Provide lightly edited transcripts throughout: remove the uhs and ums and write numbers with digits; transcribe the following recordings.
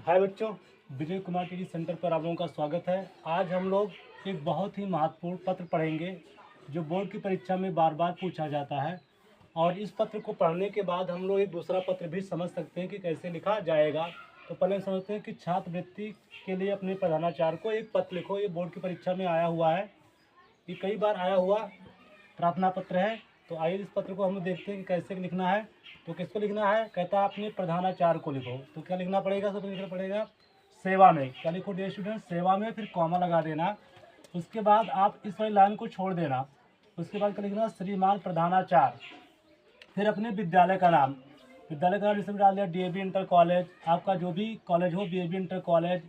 हाय बच्चों, Vijay Kumar TV centre पर आप लोगों का स्वागत है। आज हम लोग एक बहुत ही महत्वपूर्ण पत्र पढ़ेंगे जो बोर्ड की परीक्षा में बार बार पूछा जाता है। और इस पत्र को पढ़ने के बाद हम लोग एक दूसरा पत्र भी समझ सकते हैं कि कैसे लिखा जाएगा। तो पहले हम समझते हैं कि छात्रवृत्ति के लिए अपने प्रधानाचार्य को एक पत्र लिखो। ये बोर्ड की परीक्षा में आया हुआ है, ये कई बार आया हुआ प्रार्थना पत्र है। तो आइए इस पत्र को हम लोग देखते हैं कि कैसे लिखना है। तो किसको लिखना है, कहता है अपने प्रधानाचार्य को लिखो। तो क्या लिखना पड़ेगा, सबसे लिखना पड़ेगा सेवा में। क्या लिखो डियर स्टूडेंट, सेवा में, फिर कॉमा लगा देना। उसके बाद आप इस वाली लाइन को छोड़ देना। उसके बाद क्या लिखना, श्रीमान प्रधानाचार्य, फिर अपने विद्यालय का नाम। विद्यालय का नाम जिसमें डाल दिया डीएवी इंटर कॉलेज, आपका जो भी कॉलेज हो, बीएवी इंटर कॉलेज,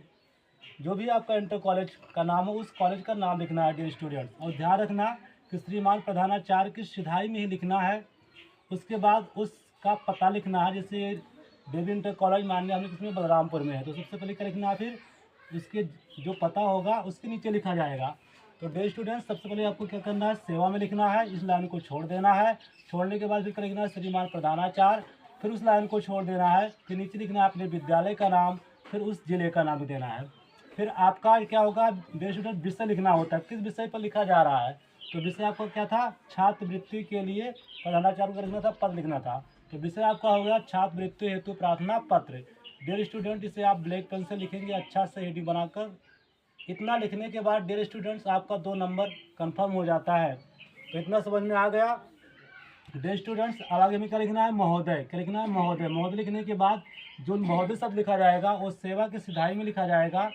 जो भी आपका इंटर कॉलेज का नाम हो उस कॉलेज का नाम लिखना है डियर स्टूडेंट। और ध्यान रखना कि श्रीमान प्रधानाचार्य की सिधाई में ही लिखना है। उसके बाद उसका पता लिखना है। जैसे देवी इंटर कॉलेज मान लिया हमने किसमें, बलरामपुर में है, तो सबसे पहले क्या लिखना है, फिर उसके जो पता होगा उसके नीचे लिखा जाएगा। तो डियर स्टूडेंट, सबसे पहले आपको क्या करना है, सेवा में लिखना है, इस लाइन को छोड़ देना है। छोड़ने के बाद फिर क्या लिखना है, श्रीमान प्रधानाचार्य, फिर उस लाइन को छोड़ देना है। फिर नीचे लिखना है अपने विद्यालय का नाम, फिर उस जिले का नाम भी देना है। फिर आपका क्या होगा डियर स्टूडेंट, विषय लिखना होता है, किस विषय पर लिखा जा रहा है। तो विषय आपको क्या था, छात्रवृत्ति के लिए प्रधानाचार्य को लिखना था, पद लिखना था। तो विषय आपका हो गया छात्रवृत्ति हेतु प्रार्थना पत्र। डियर स्टूडेंट, इसे आप ब्लैक पेन से लिखेंगे अच्छा से हेडिंग बनाकर। इतना लिखने के बाद डियर स्टूडेंट्स आपका 2 नंबर कंफर्म हो जाता है। तो इतना समझ में आ गया डियर स्टूडेंट्स। अब आगे में क्या लिखना है, महोदय। क्या लिखना है, महोदय। महोदय लिखने के बाद जो महोदय शब्द लिखा जाएगा वो सेवा की सिधाई में लिखा जाएगा,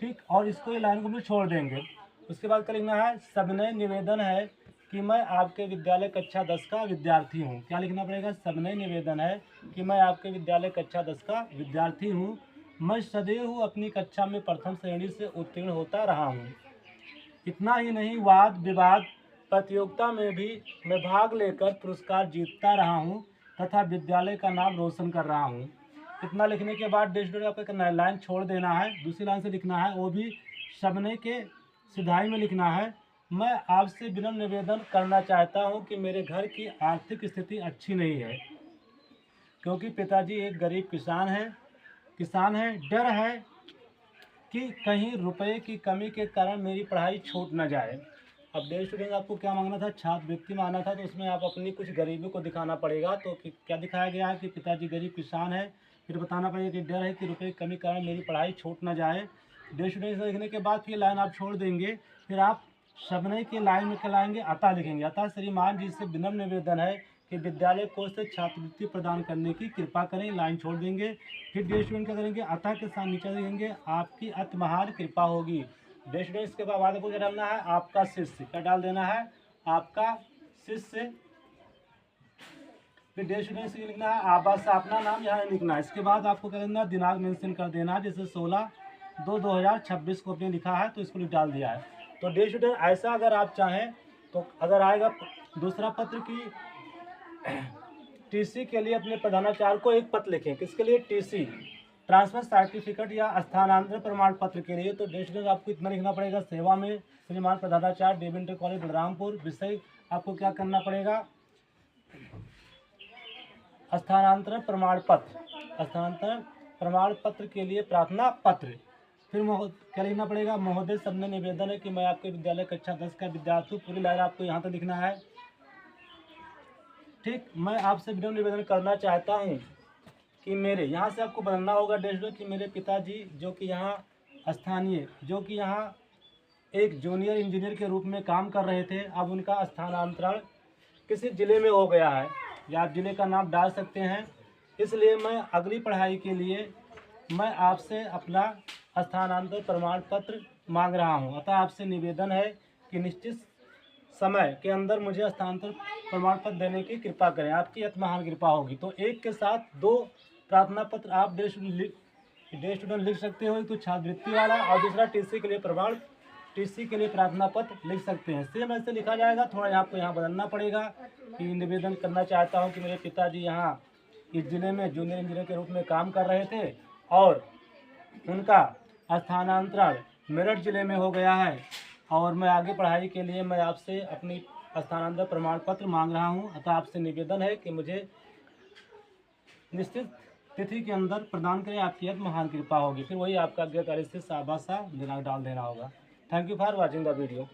ठीक। और इसको ये लाइन को भी छोड़ देंगे। उसके बाद क्या लिखना है, सविनय निवेदन है कि मैं आपके विद्यालय कक्षा 10 का विद्यार्थी हूँ। क्या लिखना पड़ेगा, सविनय निवेदन है कि मैं आपके विद्यालय कक्षा 10 का विद्यार्थी हूँ। मैं सदैव अपनी कक्षा में प्रथम श्रेणी से उत्तीर्ण होता रहा हूँ। इतना ही नहीं, वाद विवाद प्रतियोगिता में भी मैं भाग लेकर पुरस्कार जीतता रहा हूँ तथा विद्यालय का नाम रोशन कर रहा हूँ। इतना लिखने के बाद डिस्टर आपको करना है, लाइन छोड़ देना है, दूसरी लाइन से लिखना है, वो भी सबने के सिधाई में लिखना है। मैं आपसे विनम्र निवेदन करना चाहता हूँ कि मेरे घर की आर्थिक स्थिति अच्छी नहीं है, क्योंकि पिताजी एक गरीब किसान है। डर है कि कहीं रुपए की कमी के कारण मेरी पढ़ाई छूट न जाए। अब डियर स्टूडेंट, आपको क्या मांगना था, छात्रवृत्ति मांगना था, तो उसमें आप अपनी कुछ गरीबी को दिखाना पड़ेगा। तो क्या दिखाया गया है कि पिताजी गरीब किसान है, फिर बताना पड़ेगा कि डर है कि रुपए की कमी के कारण मेरी पढ़ाई छूट न जाए। डियर स्टूडेंट, लिखने के बाद फिर लाइन आप छोड़ देंगे। फिर आप शबनई की लाइन में क्या लाएंगे, अतः लिखेंगे। अतः श्रीमान जी से विनम्र निवेदन है कि विद्यालय कोष से छात्रवृत्ति प्रदान करने की कृपा करें, लाइन छोड़ देंगे। फिर डियर स्टूडेंट क्या करेंगे, अतः के साथ नीचे लिखेंगे आपकी अति महान कृपा होगी। डियर स्टूडेंट, इसके बाद आपको क्या डालना है, आपका शिष्य। क्या डाल देना है, आपका शिष्य। फिर डियर स्टूडेंट्स लिखना है आवास से अपना नाम यहाँ लिखना है। इसके बाद आपको क्या करना है, दिनांक मेंशन कर देना है, जैसे 16/2/2026 को अपने लिखा है तो इसको डाल दिया है। तो डियर स्टूडेंट, ऐसा अगर आप चाहें तो अगर आएगा दूसरा पत्र की टीसी के लिए अपने प्रधानाचार्य को एक पत्र लिखें। किसके लिए, टीसी ट्रांसफर सर्टिफिकेट या स्थानांतरण प्रमाण पत्र के लिए। तो डियर स्टूडेंट, आपको इतना लिखना पड़ेगा, सेवा में श्रीमान प्रधानाचार्य डीवी इंटर कॉलेज बलरामपुर। विषय आपको क्या करना पड़ेगा, स्थानांतरण प्रमाण पत्र के लिए प्रार्थना पत्र। फिर क्या लिखना पड़ेगा, महोदय सबने निवेदन है कि मैं आपके विद्यालय कक्षा 10 का विद्यार्थी हूँ। पूरी लाइन आपको यहाँ तक लिखना है, ठीक। मैं आपसे विनम्र निवेदन करना चाहता हूँ कि मेरे यहाँ से आपको बदलना होगा डेस्टो कि मेरे पिताजी जो कि यहाँ एक जूनियर इंजीनियर के रूप में काम कर रहे थे, अब उनका स्थानांतरण किसी ज़िले में हो गया है, या आप ज़िले का नाम डाल सकते हैं। इसलिए मैं अगली पढ़ाई के लिए मैं आपसे अपना स्थानांतरण प्रमाण पत्र मांग रहा हूं। अतः आपसे निवेदन है कि निश्चित समय के अंदर मुझे स्थानांतरण प्रमाण पत्र देने की कृपा करें, आपकी अति महान कृपा होगी। तो एक के साथ 2 प्रार्थना पत्र आप डियर स्टूडेंट लिख सकते हो, एक तो छात्रवृत्ति वाला और दूसरा टीसी के लिए प्रार्थना पत्र लिख सकते हैं। सेम ऐसे लिखा जाएगा, थोड़ा आपको यहाँ बदलना पड़ेगा कि निवेदन करना चाहता हूँ कि मेरे पिताजी यहाँ इस ज़िले में जूनियर इंजीनियर के रूप में काम कर रहे थे और उनका स्थानांतरण मेरठ ज़िले में हो गया है, और मैं आगे पढ़ाई के लिए मैं आपसे अपनी स्थानांतरण प्रमाण पत्र मांग रहा हूँ। अतः आपसे निवेदन है कि मुझे निश्चित तिथि के अंदर प्रदान करें, आपकी यह महान कृपा होगी। फिर वही आपका आज्ञाकारी से शाबाश दिनांक डाल देना होगा। Thank you for watching the video.